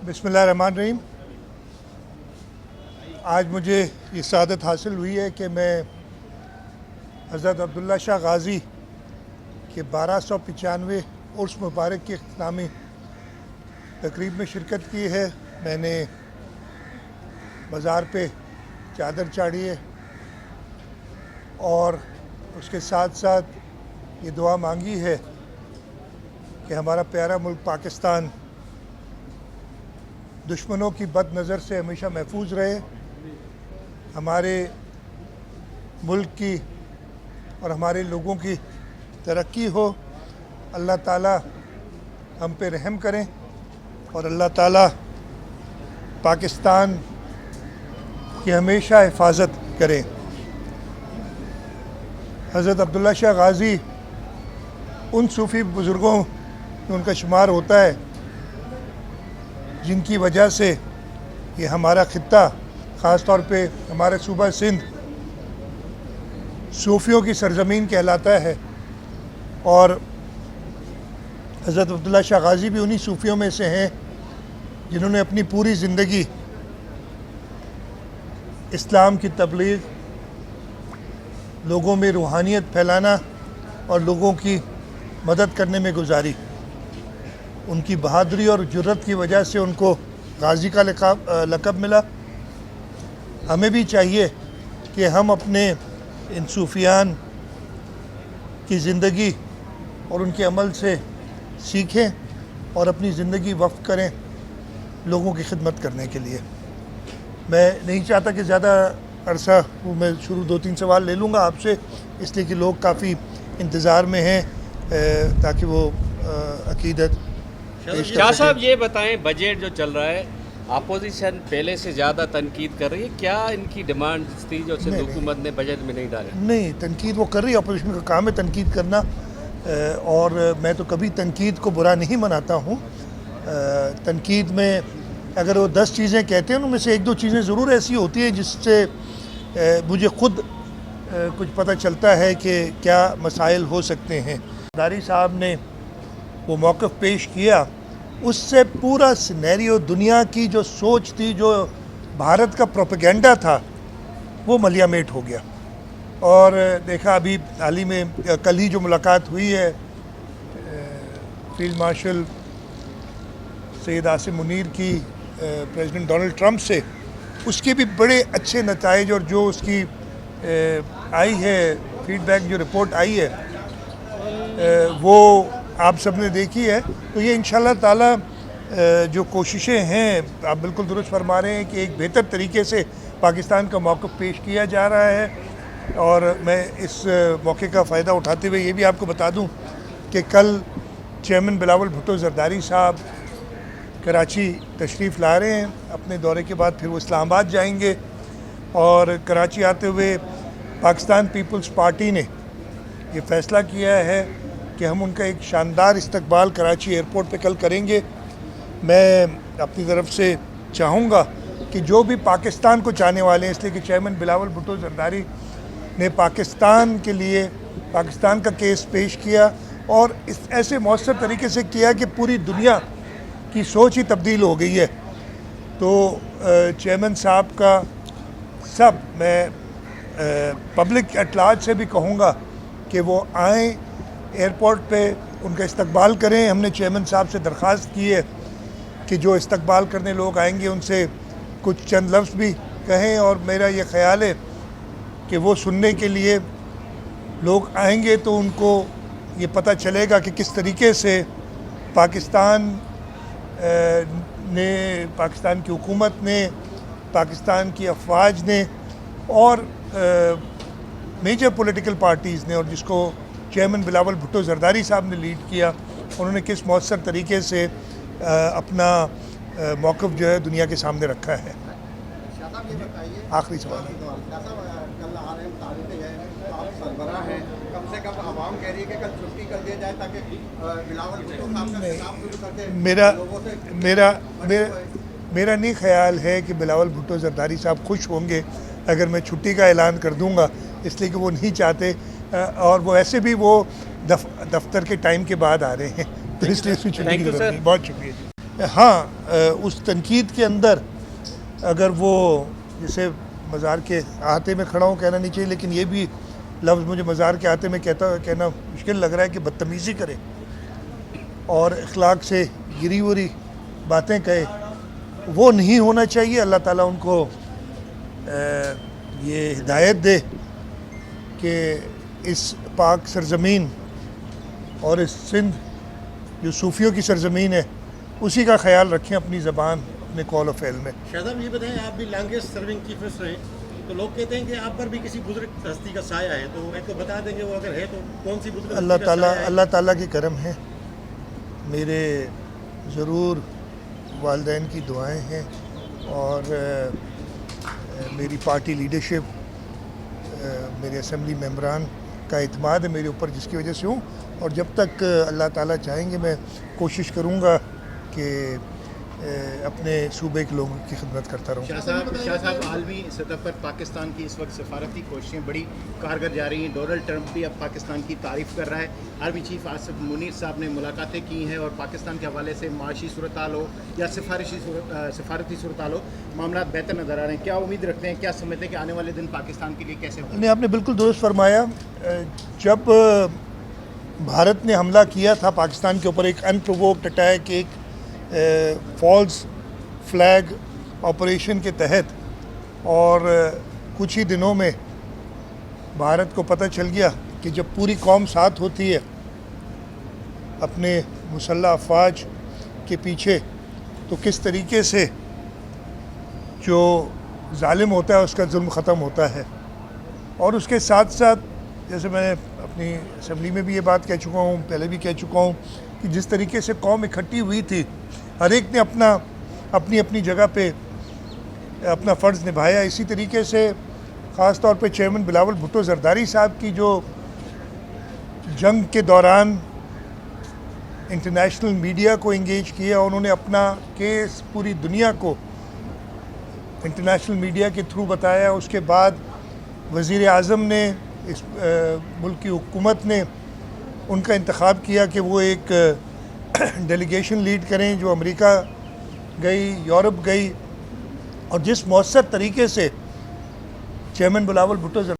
बिस्मिल्लाहिर्रहमानिर्रहीम। आज मुझे ये सआदत हासिल हुई है कि मैं हज़रत अब्दुल्ला शाह गाज़ी के 1295 उर्स मुबारक की इख्तितामी तकरीब में शिरकत की है। मैंने मज़ार पे चादर चाढ़ी है और उसके साथ साथ ये दुआ मांगी है कि हमारा प्यारा मुल्क पाकिस्तान दुश्मनों की बद नज़र से हमेशा महफूज रहे, हमारे मुल्क की और हमारे लोगों की तरक्की हो। अल्लाह ताला हम पे रहम करें और अल्लाह ताला पाकिस्तान की हमेशा हिफाजत करें। हज़रत अब्दुल्ला शाह गाज़ी उन सूफ़ी बुज़ुर्गों में उनका शुमार होता है जिनकी वजह से ये हमारा ख़ित्ता, ख़ास तौर पे हमारा सूबा सिंध सूफ़ियों की सरज़मीन कहलाता है। और हज़रत अब्दुल्ला शाह गाज़ी भी उन्हीं सूफ़ियों में से हैं जिन्होंने अपनी पूरी ज़िंदगी इस्लाम की तबलीग, लोगों में रूहानियत फैलाना और लोगों की मदद करने में गुजारी। उनकी बहादुरी और जुर्रत की वजह से उनको गाज़ी का लक़ब मिला। हमें भी चाहिए कि हम अपने इन सूफियान की ज़िंदगी और उनके अमल से सीखें और अपनी ज़िंदगी वक्फ करें लोगों की खिदमत करने के लिए। मैं नहीं चाहता कि ज़्यादा अरसा मैं शुरू 2-3 सवाल ले लूँगा आपसे, इसलिए कि लोग काफ़ी इंतज़ार में हैं ताकि वो अक़ीदत। शाह साहब ये बताएं, बजट जो चल रहा है अपोजिशन पहले से ज़्यादा तनकीद कर रही है, क्या इनकी डिमांड थी जो सिंध हुकूमत ने बजट में नहीं डाले? नहीं, तनकीद वो कर रही है, अपोजिशन का काम है तनकीद करना, और मैं तो कभी तनकीद को बुरा नहीं मनाता हूँ। तनकीद में अगर वो 10 चीज़ें कहते हैं उनमें से 1-2 चीज़ें ज़रूर ऐसी होती हैं जिससे मुझे ख़ुद कुछ पता चलता है कि क्या मसाइल हो सकते हैं। दारी साहब ने वो मौक़िफ़ पेश किया, उससे पूरा सिनेरियो, दुनिया की जो सोच थी, जो भारत का प्रोपेगेंडा था, वो मलियामेट हो गया। और देखा अभी हाल ही में कल ही जो मुलाकात हुई है फील्ड मार्शल सैयद आसिम मुनीर की प्रेसिडेंट डोनाल्ड ट्रंप से, उसके भी बड़े अच्छे नताइज और जो उसकी आई है फीडबैक, जो रिपोर्ट आई है वो आप सब ने देखी है। तो ये इंशाल्लाह ताला जो कोशिशें हैं, आप बिल्कुल दुरुस्त फरमा रहे हैं कि एक बेहतर तरीके से पाकिस्तान का मौक़िफ़ पेश किया जा रहा है। और मैं इस मौके का फ़ायदा उठाते हुए ये भी आपको बता दूं कि कल चेयरमैन बिलावल भुट्टो ज़रदारी साहब कराची तशरीफ़ ला रहे हैं। अपने दौरे के बाद फिर वो इस्लामाबाद जाएंगे और कराची आते हुए पाकिस्तान पीपल्स पार्टी ने ये फ़ैसला किया है कि हम उनका एक शानदार इस्तकबाल कराची एयरपोर्ट पे कल करेंगे। मैं अपनी तरफ से चाहूँगा कि जो भी पाकिस्तान को चाहने वाले हैं, इसलिए कि चेयरमैन बिलावल भुट्टो ज़रदारी ने पाकिस्तान के लिए पाकिस्तान का केस पेश किया और इस ऐसे मौसर तरीके से किया कि पूरी दुनिया की सोच ही तब्दील हो गई है। तो चेयरमैन साहब का सब, मैं पब्लिक एट लार्ज से भी कहूँगा कि वो आएँ एयरपोर्ट पे, उनका इस्तकबाल करें। हमने चेयरमैन साहब से दरख्वास्त की है कि जो इस्तकबाल करने लोग आएंगे उनसे कुछ चंद लफ्ज़ भी कहें, और मेरा ये ख़्याल है कि वो सुनने के लिए लोग आएंगे तो उनको ये पता चलेगा कि किस तरीके से पाकिस्तान पाकिस्तान की हुकूमत ने, पाकिस्तान की अफवाज ने और मेजर पॉलिटिकल पार्टीज़ ने, और जिसको चेयरमैन बिलावल भुट्टो ज़रदारी साहब ने लीड किया, उन्होंने किस मौसर तरीके से अपना मौक़िफ़ जो है दुनिया के सामने रखा है। आखिरी सवाल मेरा नहीं ख्याल है कि बिलावल भुट्टो ज़रदारी साहब खुश होंगे अगर मैं छुट्टी का ऐलान कर दूंगा, इसलिए कि वो नहीं चाहते, और वो ऐसे भी वो दफ्तर के टाइम के बाद आ रहे हैं, तो इसलिए छुट्टी की ज़रूरत नहीं। बहुत शुक्रिया। ہاں اس تنقید کے اندر اگر وہ جسے مزار کے احاطے میں کھڑا ہوں کہنا نہیں چاہیے، لیکن یہ بھی لفظ مجھے مزار کے احاطے میں کہنا مشکل لگ رہا ہے کہ بدتمیزی کرے اور اخلاق سے گری وری باتیں کہے، وہ نہیں ہونا چاہیے۔ اللہ تعالیٰ ان کو یہ ہدایت دے کہ اس پاک سرزمین اور اس سندھ جو صوفیوں کی سرزمین ہے اسی کا خیال رکھیں اپنی زبان اپنے قول و فعل میں۔ شاہ صاحب یہ بتائیں، آپ بھی لانگسٹ سرونگ چیف منسٹر ہیں، تو لوگ کہتے ہیں کہ آپ پر بھی کسی بزرگ ہستی کا سایہ ہے، تو ایک تو بتا دیں گے وہ اگر ہے تو کون سی بزرگ ہستی کا سایہ ہے؟ اللہ تعالیٰ کی کرم ہے، میرے ضرور والدین کی دعائیں ہیں اور میری پارٹی لیڈرشپ، میرے اسمبلی ممبران کا اعتماد ہے میرے اوپر، جس کی وجہ سے ہوں، اور جب تک اللہ تعالیٰ چاہیں گے میں کوشش کروں گا کہ اپنے صوبے کے لوگوں کی خدمت کرتا رہوں۔ شاہ صاحب عالمی سطح پر پاکستان کی اس وقت سفارتی کوششیں بڑی کارگر جا رہی ہیں، ڈونلڈ ٹرمپ بھی اب پاکستان کی تعریف کر رہا ہے، آرمی چیف آصف منیر صاحب نے ملاقاتیں کی ہیں اور پاکستان کے حوالے سے معاشی صورتحال ہو یا سفارتی صورتحال ہو، معاملات بہتر نظر آ رہے ہیں۔ کیا امید رکھتے ہیں، کیا سمجھتے ہیں کہ آنے والے دن پاکستان کے لیے کیسے ہوں؟ نہیں، آپ نے بالکل درست فرمایا۔ جب بھارت نے حملہ کیا تھا پاکستان کے اوپر، ایک ان پرووکڈ اٹیک، ایک فالس فلیگ آپریشن کے تحت، اور کچھ ہی دنوں میں بھارت کو پتہ چل گیا کہ جب پوری قوم ساتھ ہوتی ہے اپنے مسلح افواج کے پیچھے تو کس طریقے سے جو ظالم ہوتا ہے اس کا ظلم ختم ہوتا ہے۔ اور اس کے ساتھ ساتھ جیسے میں اپنی اسمبلی میں بھی یہ بات کہہ چکا ہوں، پہلے بھی کہہ چکا ہوں کہ جس طریقے سے قوم اکٹھی ہوئی تھی، ہر ایک نے اپنی جگہ پہ اپنا فرض نبھایا، اسی طریقے سے خاص طور پہ چیئرمین بلاول بھٹو زرداری صاحب کی جو جنگ کے دوران انٹرنیشنل میڈیا کو انگیج کیا، انہوں نے اپنا کیس پوری دنیا کو انٹرنیشنل میڈیا کے تھرو بتایا۔ اس کے بعد وزیر اعظم نے، اس ملک کی حکومت نے ان کا انتخاب کیا کہ وہ ایک ڈیلیگیشن لیڈ کریں جو امریکہ گئی، یورپ گئی، اور جس مؤثر طریقے سے چیئرمین بلاول بھٹو